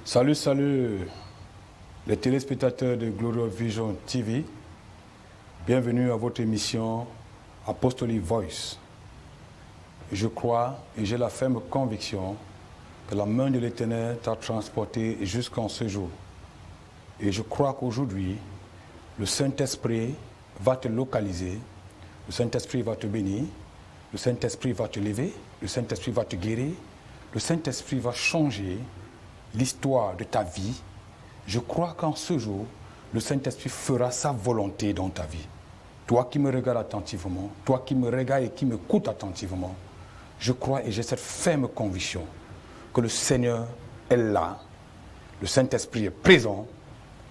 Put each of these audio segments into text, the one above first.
Salut, salut les téléspectateurs de Glorious Vision TV. Bienvenue à votre émission Apostolic Voice. Je crois et j'ai la ferme conviction que la main de l'Éternel t'a transporté jusqu'en ce jour. Et je crois qu'aujourd'hui, le Saint-Esprit va te localiser, le Saint-Esprit va te bénir, le Saint-Esprit va te lever, le Saint-Esprit va te guérir, le Saint-Esprit va changer l'histoire de ta vie. Je crois qu'en ce jour, le Saint-Esprit fera sa volonté dans ta vie. Toi qui me regardes attentivement, toi qui me regardes et qui m'écoutes attentivement, je crois et j'ai cette ferme conviction que le Seigneur est là, le Saint-Esprit est présent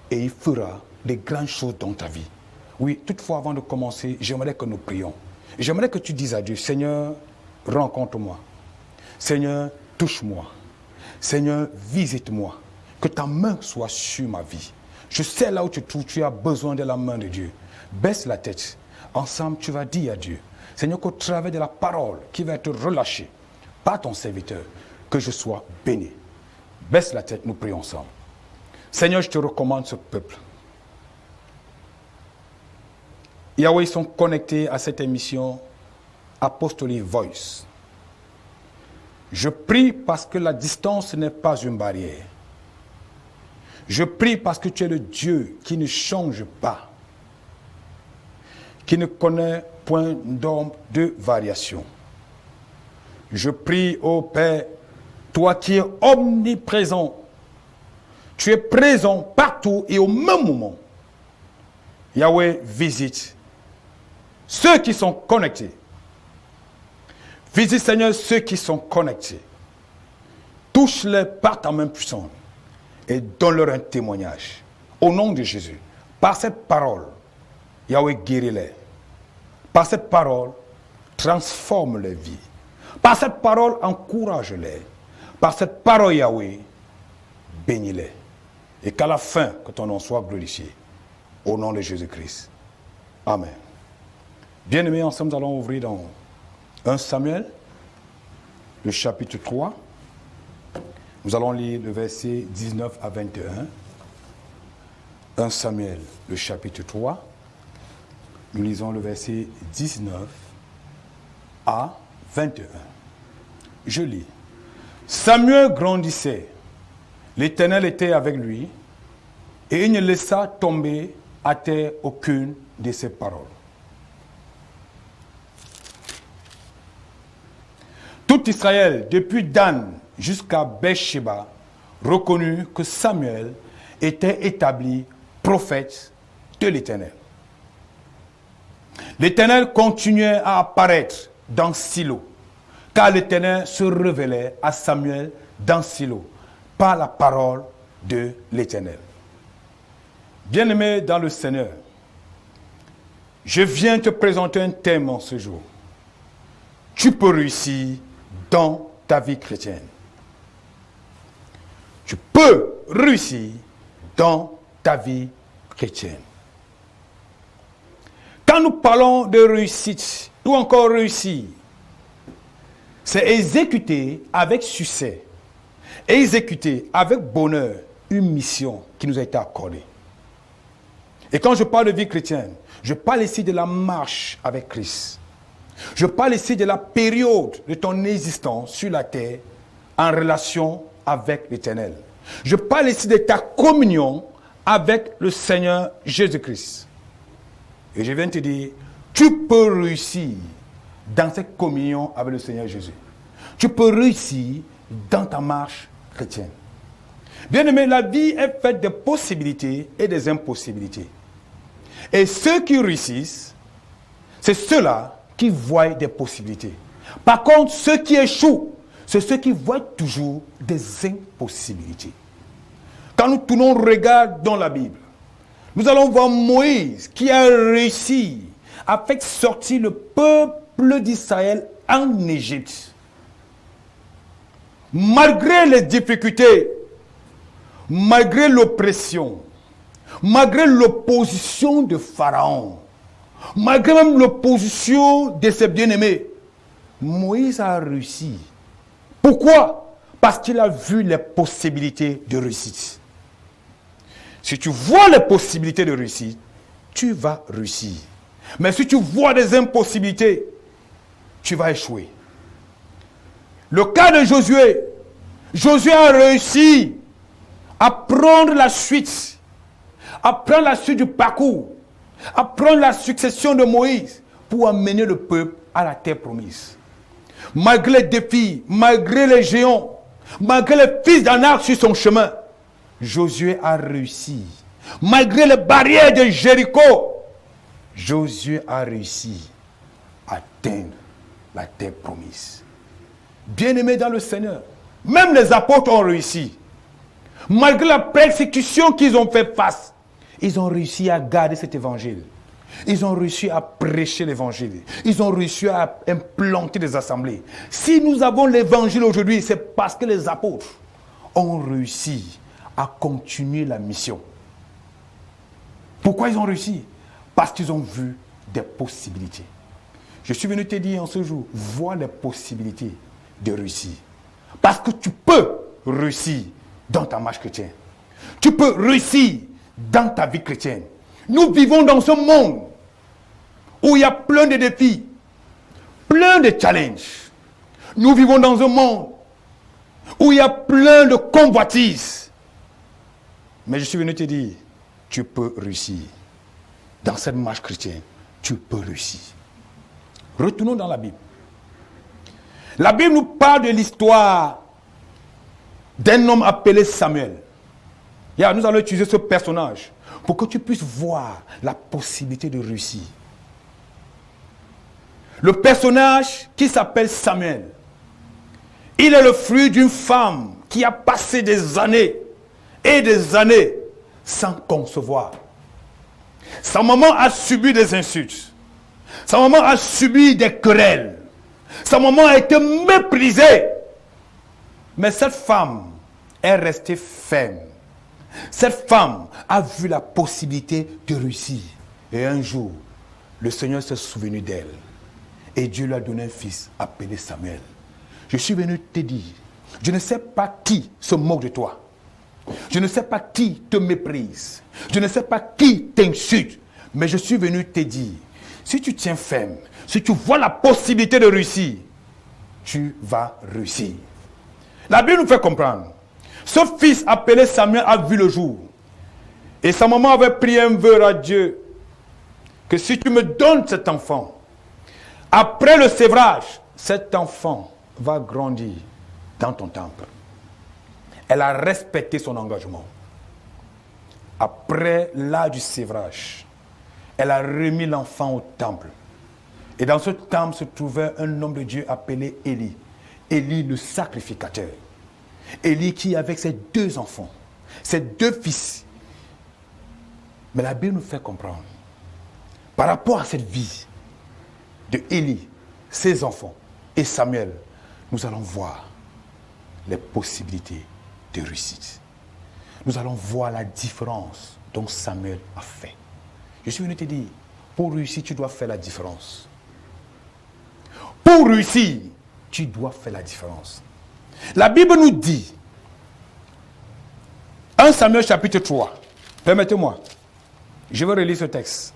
et il fera des grandes choses dans ta vie. Oui, toutefois, avant de commencer, j'aimerais que nous prions. J'aimerais que tu dises à Dieu, Seigneur, rencontre-moi. Seigneur, touche-moi. Seigneur, visite-moi. Que ta main soit sur ma vie. Je sais là où tu te trouves, tu as besoin de la main de Dieu. Baisse la tête. Ensemble, tu vas dire à Dieu, Seigneur, qu'au travers de la parole qui va être relâchée par ton serviteur, que je sois béni. Baisse la tête, nous prions ensemble. Seigneur, je te recommande ce peuple. Yahweh, ils sont connectés à cette émission Apostolic Voice. Je prie parce que la distance n'est pas une barrière. Je prie parce que tu es le Dieu qui ne change pas, qui ne connaît point d'ombre de variation. Je prie, ô Père, toi qui es omniprésent, tu es présent partout et au même moment. Yahweh, visite ceux qui sont connectés. Visite, Seigneur, ceux qui sont connectés. Touche-les par ta main puissante et donne-leur un témoignage. Au nom de Jésus, par cette parole, Yahweh, guéris-les. Par cette parole, transforme les vies. Par cette parole, encourage-les. Par cette parole, Yahweh, bénis-les. Et qu'à la fin, que ton nom soit glorifié. Au nom de Jésus-Christ. Amen. Bien-aimés, ensemble, nous allons ouvrir dans 1 Samuel, le chapitre 3. Nous allons lire le verset 19 à 21. 1 Samuel, le chapitre 3. Nous lisons le verset 19 à 21. Je lis. Samuel grandissait. L'Éternel était avec lui et il ne laissa tomber à terre aucune de ses paroles. Tout Israël, depuis Dan jusqu'à Beersheba, reconnut que Samuel était établi prophète de l'Éternel. L'Éternel continuait à apparaître dans Silo, car l'Éternel se révélait à Samuel dans Silo, par la parole de l'Éternel. Bien-aimé dans le Seigneur, je viens te présenter un thème en ce jour. Tu peux réussir dans ta vie chrétienne. Tu peux réussir dans ta vie chrétienne. Quand nous parlons de réussite ou encore réussir, c'est exécuter avec succès, exécuter avec bonheur une mission qui nous a été accordée. Et quand je parle de vie chrétienne, je parle ici de la marche avec Christ. Je parle ici de la période de ton existence sur la terre en relation avec l'Éternel. Je parle ici de ta communion avec le Seigneur Jésus-Christ. Et je viens te dire, tu peux réussir dans cette communion avec le Seigneur Jésus. Tu peux réussir dans ta marche chrétienne. Bien-aimé, la vie est faite de possibilités et des impossibilités. Et ceux qui réussissent, c'est ceux-là qui voient des possibilités. Par contre, ceux qui échouent, c'est ceux qui voient toujours des impossibilités. Quand nous tournons le regard dans la Bible, nous allons voir Moïse qui a réussi à faire sortir le peuple d'Israël en Égypte. Malgré les difficultés, malgré l'oppression, malgré l'opposition de Pharaon, malgré même l'opposition de ses bien-aimés, Moïse a réussi. Pourquoi? Parce qu'il a vu les possibilités de réussite. Si tu vois les possibilités de réussite, tu vas réussir. Mais si tu vois des impossibilités, tu vas échouer. Le cas de Josué, Josué a réussi à prendre la suite, du parcours, à prendre la succession de Moïse pour amener le peuple à la terre promise. Malgré les défis, malgré les géants, malgré les fils d'Anak sur son chemin, Josué a réussi. Malgré les barrières de Jéricho, Josué a réussi à atteindre la terre promise. Bien-aimés dans le Seigneur, même les apôtres ont réussi. Malgré la persécution qu'ils ont fait face, ils ont réussi à garder cet évangile. Ils ont réussi à prêcher l'évangile. Ils ont réussi à implanter des assemblées. Si nous avons l'évangile aujourd'hui, c'est parce que les apôtres ont réussi à continuer la mission. Pourquoi ils ont réussi? Parce qu'ils ont vu des possibilités. Je suis venu te dire en ce jour, vois les possibilités de réussir. Parce que tu peux réussir dans ta marche chrétienne. Tu peux réussir dans ta vie chrétienne. Nous vivons dans ce monde où il y a plein de défis, plein de challenges. Nous vivons dans un monde où il y a plein de convoitises. Mais je suis venu te dire, tu peux réussir. Dans cette marche chrétienne, tu peux réussir. Retournons dans la Bible. La Bible nous parle de l'histoire d'un homme appelé Samuel. Nous allons utiliser ce personnage pour que tu puisses voir la possibilité de réussir. Le personnage qui s'appelle Samuel, il est le fruit d'une femme qui a passé des années et des années sans concevoir. Sa maman a subi des insultes. Sa maman a subi des querelles. Sa maman a été méprisée. Mais cette femme est restée ferme. Cette femme a vu la possibilité de réussir. Et un jour, le Seigneur s'est souvenu d'elle. Et Dieu lui a donné un fils appelé Samuel. Je suis venu te dire, je ne sais pas qui se moque de toi. Je ne sais pas qui te méprise. Je ne sais pas qui t'insulte. Mais je suis venu te dire, si tu tiens ferme, si tu vois la possibilité de réussir, tu vas réussir. La Bible nous fait comprendre. Ce fils appelé Samuel a vu le jour. Et sa maman avait pris un vœu à Dieu. Que si tu me donnes cet enfant, après le sévrage, cet enfant va grandir dans ton temple. Elle a respecté son engagement. Après l'âge du sévrage, elle a remis l'enfant au temple. Et dans ce temple se trouvait un homme de Dieu appelé Élie. Élie le sacrificateur. Élie qui avec ses deux enfants, ses deux fils. Mais la Bible nous fait comprendre, par rapport à cette vie de Élie, ses enfants et Samuel, nous allons voir les possibilités de réussite. Nous allons voir la différence dont Samuel a fait. Je suis venu te dire, pour réussir, tu dois faire la différence. Pour réussir, tu dois faire la différence. La Bible nous dit, 1 Samuel chapitre 3, permettez-moi, je vais relire ce texte.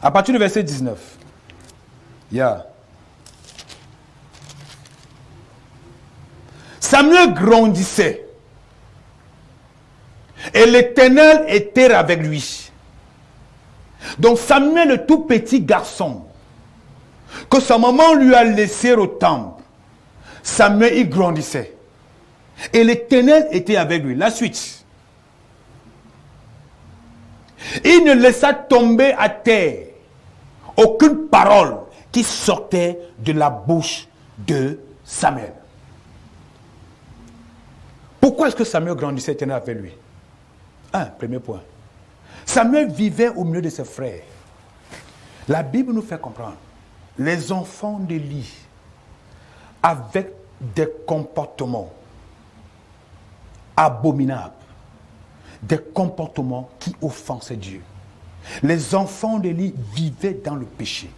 À partir du verset 19. Samuel grandissait et l'Éternel était avec lui. Donc Samuel, le tout petit garçon que sa maman lui a laissé au temple, Samuel, il grandissait. Et l'Éternel était avec lui. La suite. Il ne laissa tomber à terre aucune parole qui sortait de la bouche de Samuel. Pourquoi est-ce que Samuel grandissait et était avec lui? Premier point. Samuel vivait au milieu de ses frères. La Bible nous fait comprendre. Les enfants d'Élie avec des comportements abominables, des comportements qui offensaient Dieu. Les enfants d'Élie vivaient dans le péché.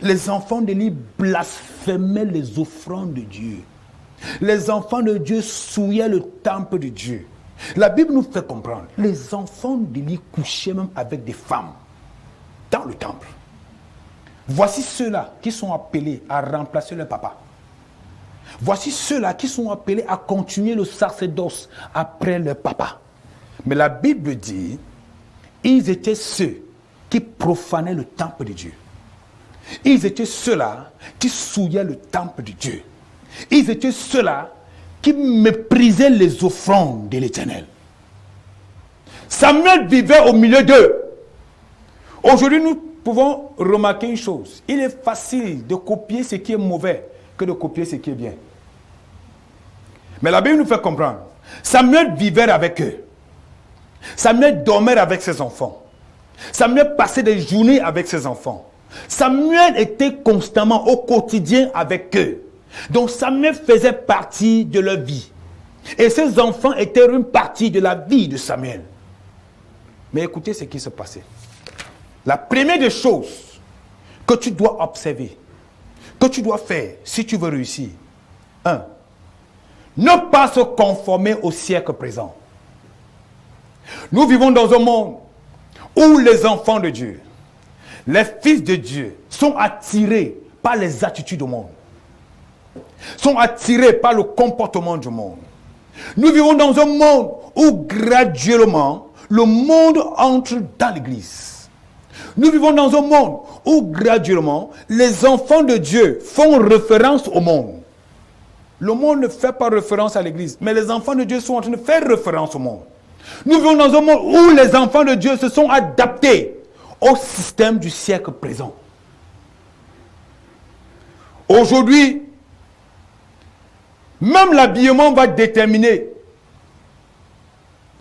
Les enfants d'Élie blasphémaient les offrandes de Dieu. Les enfants de Dieu souillaient le temple de Dieu. La Bible nous fait comprendre, les enfants d'Élie couchaient même avec des femmes dans le temple. Voici ceux-là qui sont appelés à remplacer leur papa. Voici ceux-là qui sont appelés à continuer le sacerdoce après leur papa. Mais la Bible dit, ils étaient ceux qui profanaient le temple de Dieu. Ils étaient ceux-là qui souillaient le temple de Dieu. Ils étaient ceux-là qui méprisaient les offrandes de l'Éternel. Samuel vivait au milieu d'eux. Aujourd'hui, nous pouvons remarquer une chose. Il est facile de copier ce qui est mauvais que de copier ce qui est bien. Mais la Bible nous fait comprendre. Samuel vivait avec eux. Samuel dormait avec ses enfants. Samuel passait des journées avec ses enfants. Samuel était constamment au quotidien avec eux. Donc Samuel faisait partie de leur vie. Et ses enfants étaient une partie de la vie de Samuel. Mais écoutez ce qui se passait. La première des choses que tu dois observer, que tu dois faire si tu veux réussir. 1. Ne pas se conformer au siècle présent. Nous vivons dans un monde où les enfants de Dieu, les fils de Dieu sont attirés par les attitudes du monde, sont attirés par le comportement du monde. Nous vivons dans un monde où graduellement le monde entre dans l'église. Nous vivons dans un monde où graduellement les enfants de Dieu font référence au monde. Le monde ne fait pas référence à l'église, mais les enfants de Dieu sont en train de faire référence au monde. Nous vivons dans un monde où les enfants de Dieu se sont adaptés au système du siècle présent. Aujourd'hui, même l'habillement va déterminer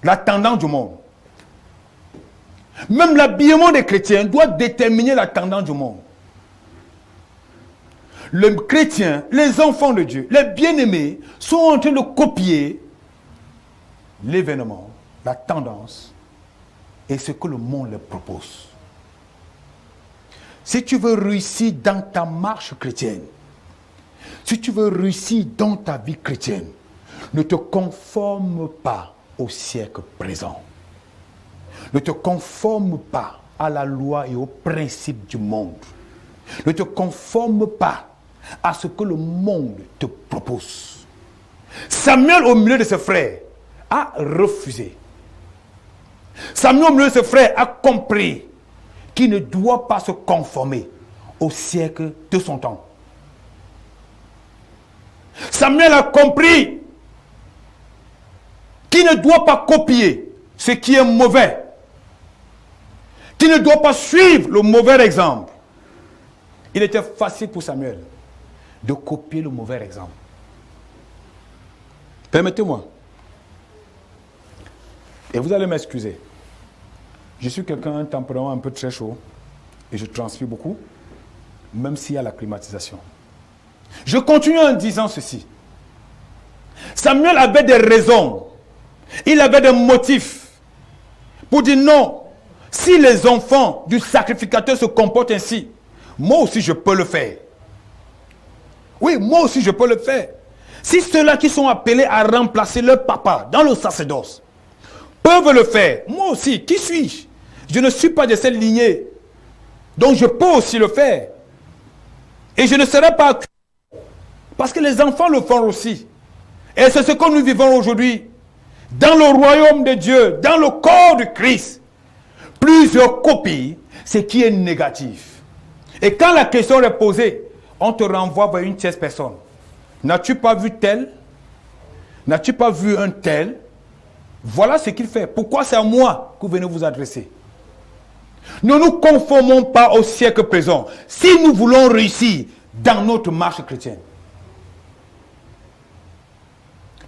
la tendance du monde. Même l'habillement des chrétiens doit déterminer la tendance du monde. Les chrétiens, les enfants de Dieu, les bien-aimés sont en train de copier l'événement, la tendance et ce que le monde leur propose. Si tu veux réussir dans ta marche chrétienne, si tu veux réussir dans ta vie chrétienne, ne te conforme pas au siècle présent. Ne te conforme pas à la loi et aux principes du monde. Ne te conforme pas à ce que le monde te propose. Samuel, au milieu de ses frères, a refusé. Samuel, au milieu de ses frères, a compris qu'il ne doit pas se conformer au siècle de son temps. Samuel a compris qu'il ne doit pas copier ce qui est mauvais, qu'il ne doit pas suivre le mauvais exemple. Il était facile pour Samuel de copier le mauvais exemple. Permettez-moi, et vous allez m'excuser, je suis quelqu'un, un tempérament un peu très chaud, et je transpire beaucoup, même s'il y a la climatisation. Je continue en disant ceci. Samuel avait des raisons, il avait des motifs pour dire non, si les enfants du sacrificateur se comportent ainsi, moi aussi je peux le faire. Oui, moi aussi je peux le faire. Si ceux-là qui sont appelés à remplacer leur papa dans le sacerdoce peuvent le faire, moi aussi, qui suis-je? Je ne suis pas de cette lignée. Donc je peux aussi le faire. Et je ne serai pas accusé. Parce que les enfants le font aussi. Et c'est ce que nous vivons aujourd'hui. Dans le royaume de Dieu, dans le corps du Christ, plusieurs copies ce qui est négatif. Et quand la question est posée, on te renvoie vers une tierce personne. N'as-tu pas vu tel? N'as-tu pas vu un tel? Voilà ce qu'il fait. Pourquoi c'est à moi que vous venez vous adresser? Ne nous conformons pas au siècle présent si nous voulons réussir dans notre marche chrétienne.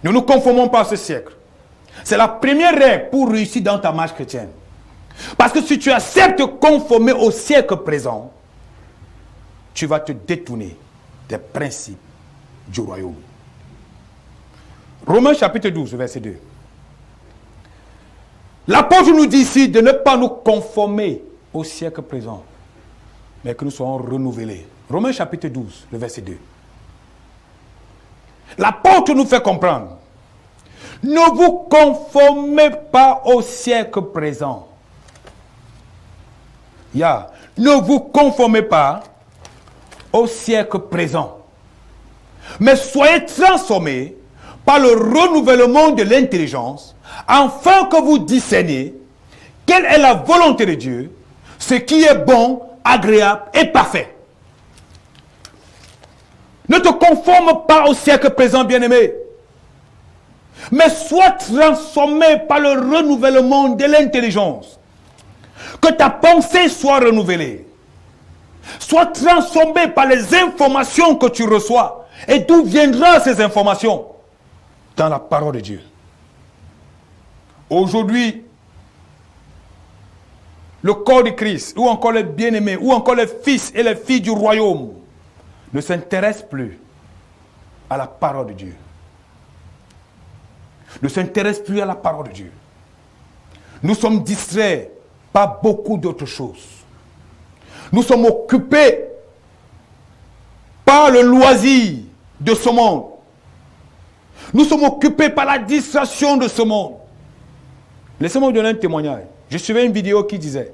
Ne nous conformons pas à ce siècle. C'est la première règle pour réussir dans ta marche chrétienne. Parce que si tu acceptes de conformer au siècle présent, tu vas te détourner des principes du royaume. Romains chapitre 12, verset 2. L'apôtre nous dit ici de ne pas nous conformer au siècle présent, mais que nous soyons renouvelés. Romains chapitre 12, le verset 2. L'apôtre nous fait comprendre. Ne vous conformez pas au siècle présent. Ne vous conformez pas au siècle présent. Mais soyez transformés par le renouvellement de l'intelligence, afin que vous discerniez quelle est la volonté de Dieu, ce qui est bon, agréable et parfait. Ne te conforme pas au siècle présent, bien-aimé, mais sois transformé par le renouvellement de l'intelligence. Que ta pensée soit renouvelée. Sois transformé par les informations que tu reçois. Et d'où viendront ces informations? Dans la parole de Dieu. Aujourd'hui, le corps de Christ, ou encore les bien-aimés, ou encore les fils et les filles du royaume, ne s'intéressent plus à la parole de Dieu. Ne s'intéressent plus à la parole de Dieu. Nous sommes distraits par beaucoup d'autres choses. Nous sommes occupés par le loisir de ce monde. Nous sommes occupés par la distraction de ce monde. Laissez-moi vous donner un témoignage. Je suivais une vidéo qui disait,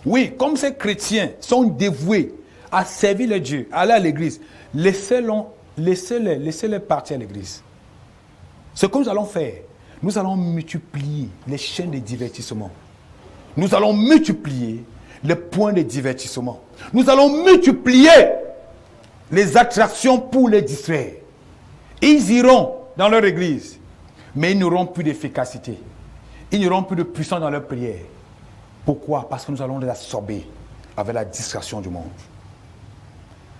oui, comme ces chrétiens sont dévoués à servir le Dieu, à aller à l'église, laissez-les partir à l'église. Ce que nous allons faire, nous allons multiplier les chaînes de divertissement. Nous allons multiplier les points de divertissement. Nous allons multiplier les attractions pour les distraire. Ils iront dans leur église, mais ils n'auront plus d'efficacité. Ils n'auront plus de puissance dans leur prière. Pourquoi? Parce que nous allons les absorber avec la distraction du monde.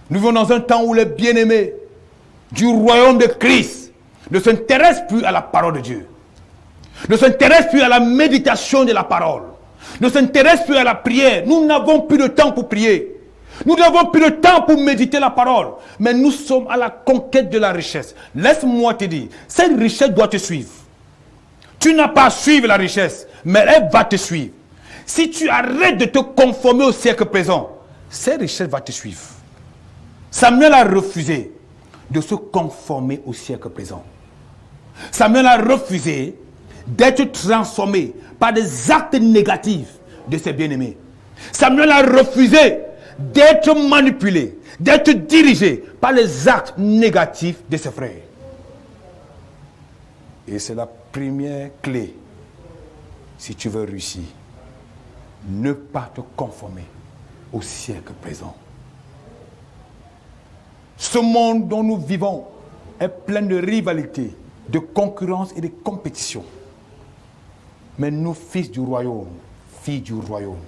Nous vivons dans un temps où les bien-aimés du royaume de Christ ne s'intéressent plus à la parole de Dieu, ne s'intéressent plus à la méditation de la parole, ne s'intéressent plus à la prière. Nous n'avons plus de temps pour prier. Nous n'avons plus de temps pour méditer la parole. Mais nous sommes à la conquête de la richesse. Laisse-moi te dire, cette richesse doit te suivre. Tu n'as pas à suivre la richesse, mais elle va te suivre. Si tu arrêtes de te conformer au siècle présent, cette richesse va te suivre. Samuel a refusé de se conformer au siècle présent. Samuel a refusé d'être transformé par des actes négatifs de ses bien-aimés. Samuel a refusé d'être manipulé, d'être dirigé par les actes négatifs de ses frères. Et c'est la première clé si tu veux réussir. Ne pas te conformer au siècle présent. Ce monde dont nous vivons est plein de rivalité, de concurrence et de compétition. Mais nous, fils du royaume, filles du royaume,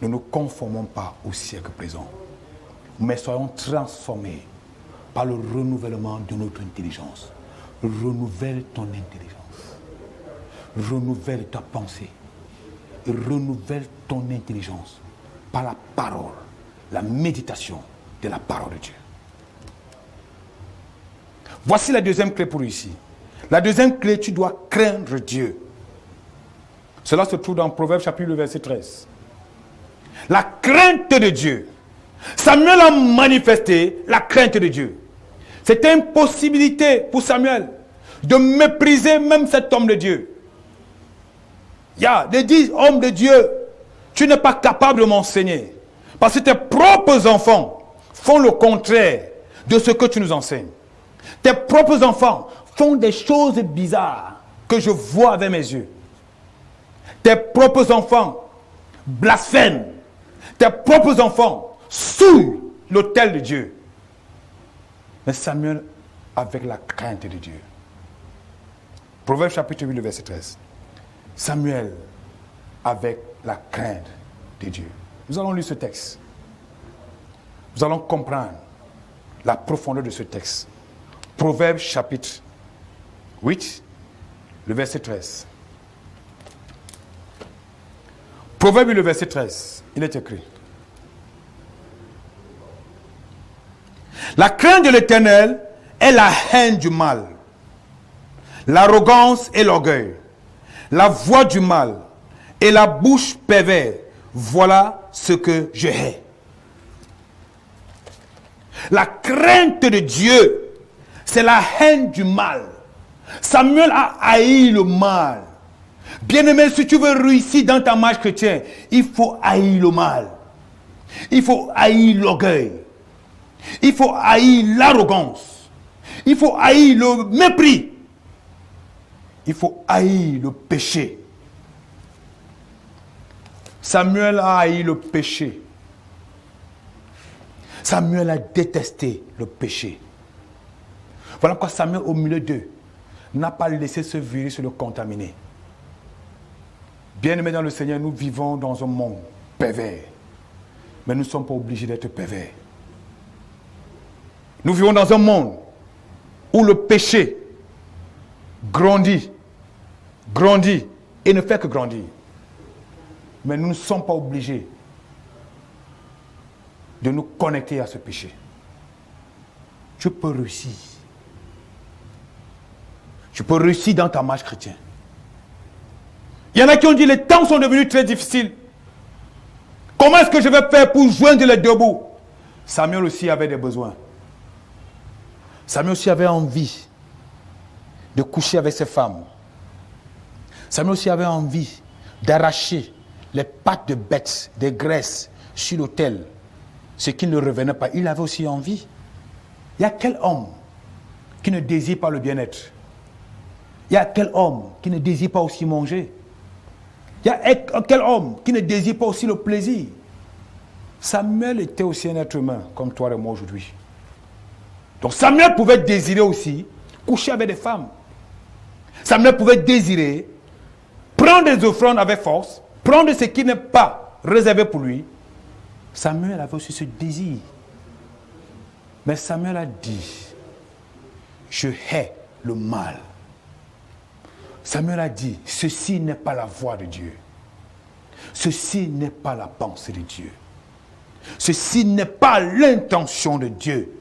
ne nous conformons pas au siècle présent, mais soyons transformés par le renouvellement de notre intelligence. Renouvelle ton intelligence. Renouvelle ta pensée. Renouvelle ton intelligence par la parole, la méditation de la parole de Dieu. Voici la deuxième clé pour réussir. La deuxième clé, tu dois craindre Dieu. Cela se trouve dans Proverbe chapitre verset 13. La crainte de Dieu. Samuel a manifesté la crainte de Dieu. C'était une possibilité pour Samuel de mépriser même cet homme de Dieu. De dire, homme de Dieu, tu n'es pas capable de m'enseigner. Parce que tes propres enfants font le contraire de ce que tu nous enseignes. Tes propres enfants font des choses bizarres que je vois avec mes yeux. Tes propres enfants blasphèment. Tes propres enfants souillent l'autel de Dieu. Mais Samuel, avec la crainte de Dieu. Proverbe chapitre 8, verset 13. Samuel, avec la crainte de Dieu. Nous allons lire ce texte. Nous allons comprendre la profondeur de ce texte. Proverbe chapitre 8, le verset 13. Proverbe, le verset 13, il est écrit. La crainte de l'Éternel est la haine du mal, l'arrogance et l'orgueil, la voix du mal et la bouche perverse. Voilà ce que je hais. La crainte de Dieu, C'est la haine du mal. Samuel a haï le mal. Bien-aimé, si tu veux réussir dans ta marche chrétienne, il faut haïr le mal. Il faut haïr l'orgueil. Il faut haïr l'arrogance. Il faut haïr le mépris. Il faut haïr le péché. Samuel a haï le péché. Samuel a détesté le péché. Voilà pourquoi Samuel, au milieu d'eux, n'a pas laissé ce virus le contaminer. Bien-aimés dans le Seigneur, nous vivons dans un monde pervers. Mais nous ne sommes pas obligés d'être pervers. Nous vivons dans un monde où le péché grandit et ne fait que grandir. Mais nous ne sommes pas obligés de nous connecter à ce péché. Tu peux réussir. Tu peux réussir dans ta marche chrétienne. Il y en a qui ont dit les temps sont devenus très difficiles. Comment est-ce que je vais faire pour joindre les deux bouts? Samuel aussi avait des besoins. Samuel aussi avait envie de coucher avec ses femmes. Samuel aussi avait envie d'arracher les pattes de bêtes, des graisses sur l'autel, ce qui ne revenait pas. Il avait aussi envie. Il y a quel homme qui ne désire pas le bien-être? Il y a quel homme qui ne désire pas aussi manger? Il y a quel homme qui ne désire pas aussi le plaisir? Samuel était aussi un être humain, comme toi et moi aujourd'hui. Donc Samuel pouvait désirer aussi coucher avec des femmes. Samuel pouvait désirer prendre des offrandes avec force, prendre ce qui n'est pas réservé pour lui. Samuel avait aussi ce désir. Mais Samuel a dit, je hais le mal. Samuel a dit, ceci n'est pas la voix de Dieu. Ceci n'est pas la pensée de Dieu. Ceci n'est pas l'intention de Dieu.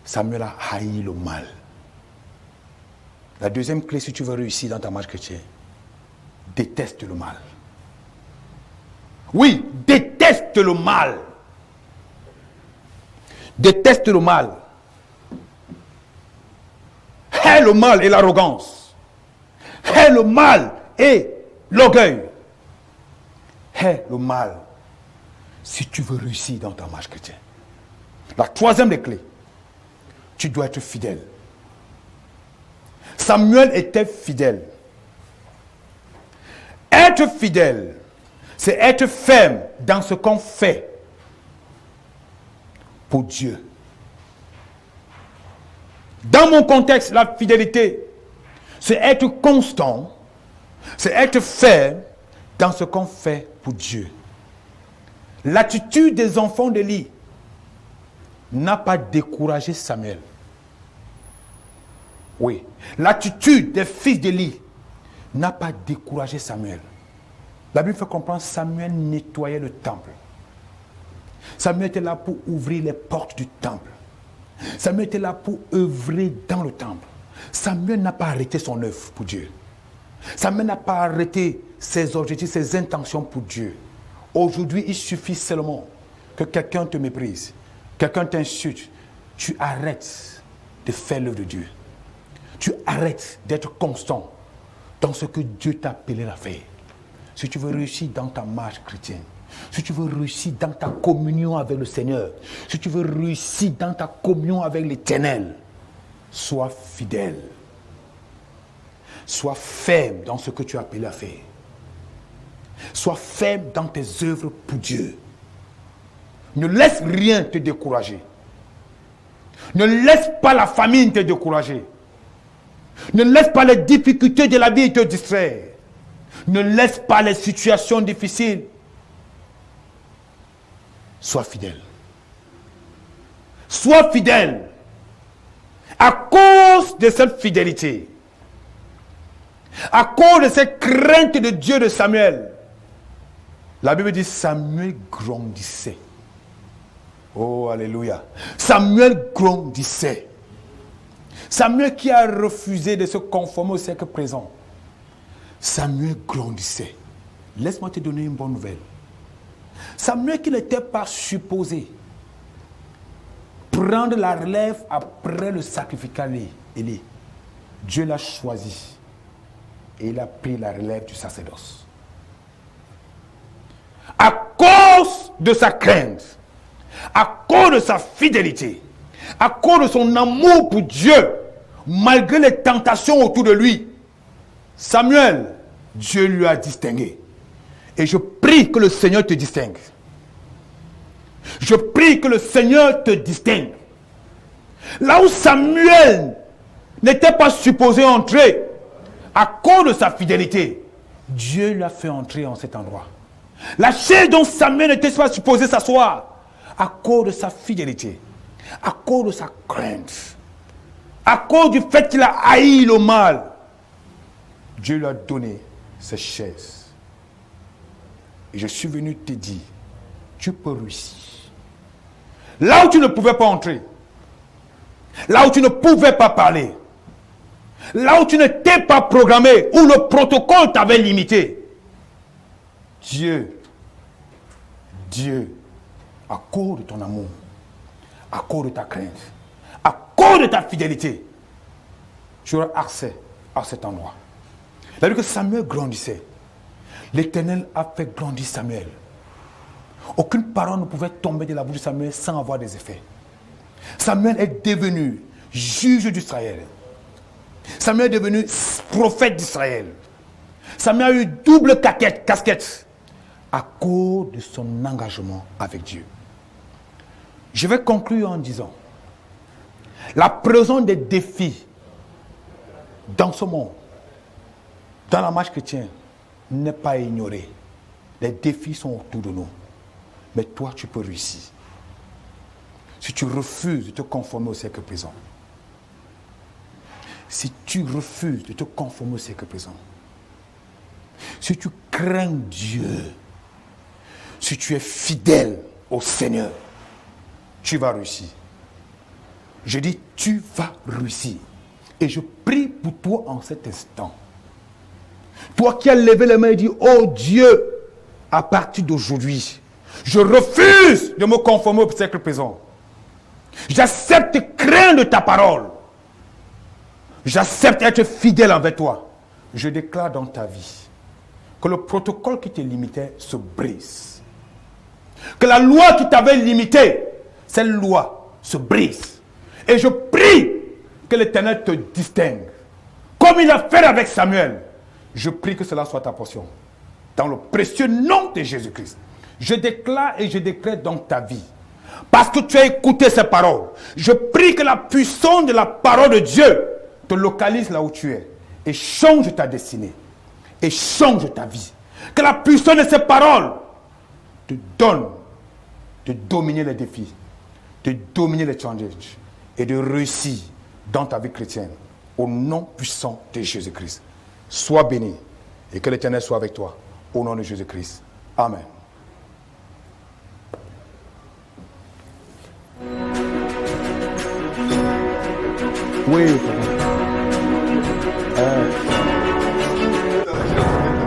Samuel a haï le mal. La deuxième clé, si tu veux réussir dans ta marche chrétienne, déteste le mal. Oui, déteste le mal. Déteste le mal. Hais le mal et l'arrogance. Hais le mal et l'orgueil. Hais le mal si tu veux réussir dans ta marche chrétienne. La troisième des clés, tu dois être fidèle. Samuel était fidèle. Être fidèle, c'est être ferme dans ce qu'on fait pour Dieu. Dans mon contexte, la fidélité, c'est être constant, c'est être ferme dans ce qu'on fait pour Dieu. L'attitude des enfants d'Élie n'a pas découragé Samuel. Oui, l'attitude des fils d'Élie n'a pas découragé Samuel. La Bible fait comprendre que Samuel nettoyait le temple. Samuel était là pour ouvrir les portes du temple. Samuel était là pour œuvrer dans le temple. Samuel n'a pas arrêté son œuvre pour Dieu. Samuel n'a pas arrêté ses objectifs, ses intentions pour Dieu. Aujourd'hui, il suffit seulement que quelqu'un te méprise, quelqu'un t'insulte. Tu arrêtes de faire l'œuvre de Dieu. Tu arrêtes d'être constant dans ce que Dieu t'a appelé à faire. Si tu veux réussir dans ta marche chrétienne, si tu veux réussir dans ta communion avec le Seigneur, si tu veux réussir dans ta communion avec l'Éternel, sois fidèle. Sois ferme dans ce que tu as appelé à faire. Sois ferme dans tes œuvres pour Dieu. Ne laisse rien te décourager. Ne laisse pas la famine te décourager. Ne laisse pas les difficultés de la vie te distraire. Ne laisse pas les situations difficiles. Sois fidèle. Sois fidèle. À cause de cette fidélité, à cause de cette crainte de Dieu de Samuel, la Bible dit Samuel grandissait. Oh, alléluia. Samuel grandissait. Samuel qui a refusé de se conformer au siècle présent. Samuel grandissait. Laisse-moi te donner une bonne nouvelle. Samuel qui n'était pas supposé prendre la relève après le sacrificat Élie. Dieu l'a choisi et il a pris la relève du sacerdoce. À cause de sa crainte, à cause de sa fidélité, à cause de son amour pour Dieu, malgré les tentations autour de lui, Samuel, Dieu lui a distingué. Et je prie que le Seigneur te distingue. Je prie que le Seigneur te distingue. Là où Samuel n'était pas supposé entrer, à cause de sa fidélité, Dieu l'a fait entrer en cet endroit. La chaise dont Samuel n'était pas supposé s'asseoir, à cause de sa fidélité, à cause de sa crainte, à cause du fait qu'il a haï le mal, Dieu lui a donné cette chaise. Et je suis venu te dire, tu peux réussir. Là où tu ne pouvais pas entrer, là où tu ne pouvais pas parler, là où tu n'étais pas programmé, où le protocole t'avait limité, Dieu, à cause de ton amour, à cause de ta crainte, à cause de ta fidélité, tu auras accès à cet endroit. C'est-à-dire que Samuel grandissait. L'Éternel a fait grandir Samuel. Aucune parole ne pouvait tomber de la bouche de Samuel sans avoir des effets. Samuel est devenu juge d'Israël. Samuel est devenu prophète d'Israël. Samuel a eu double casquette à cause de son engagement avec Dieu. Je vais conclure en disant, la présence des défis dans ce monde, dans la marche chrétienne, n'est pas ignorée. Les défis sont autour de nous. Mais toi, tu peux réussir. Si tu refuses de te conformer au siècle présent. Si tu refuses de te conformer au siècle présent. Si tu crains Dieu. Si tu es fidèle au Seigneur. Tu vas réussir. Je dis, tu vas réussir. Et je prie pour toi en cet instant. Toi qui as levé les mains et dit, oh Dieu, à partir d'aujourd'hui, je refuse de me conformer au siècle présent. J'accepte craindre ta parole. J'accepte être fidèle envers toi. Je déclare dans ta vie que le protocole qui te limitait se brise. Que la loi qui t'avait limité, cette loi se brise. Et je prie que l'Éternel te distingue. Comme il a fait avec Samuel. Je prie que cela soit ta portion. Dans le précieux nom de Jésus-Christ. Je déclare et je décrète dans ta vie. Parce que tu as écouté ces paroles. Je prie que la puissance de la parole de Dieu te localise là où tu es. Et change ta destinée. Et change ta vie. Que la puissance de ces paroles te donne de dominer les défis. De dominer les challenges. Et de réussir dans ta vie chrétienne. Au nom puissant de Jésus-Christ. Sois béni. Et que l'Éternel soit avec toi. Au nom de Jésus-Christ. Amen. Oui,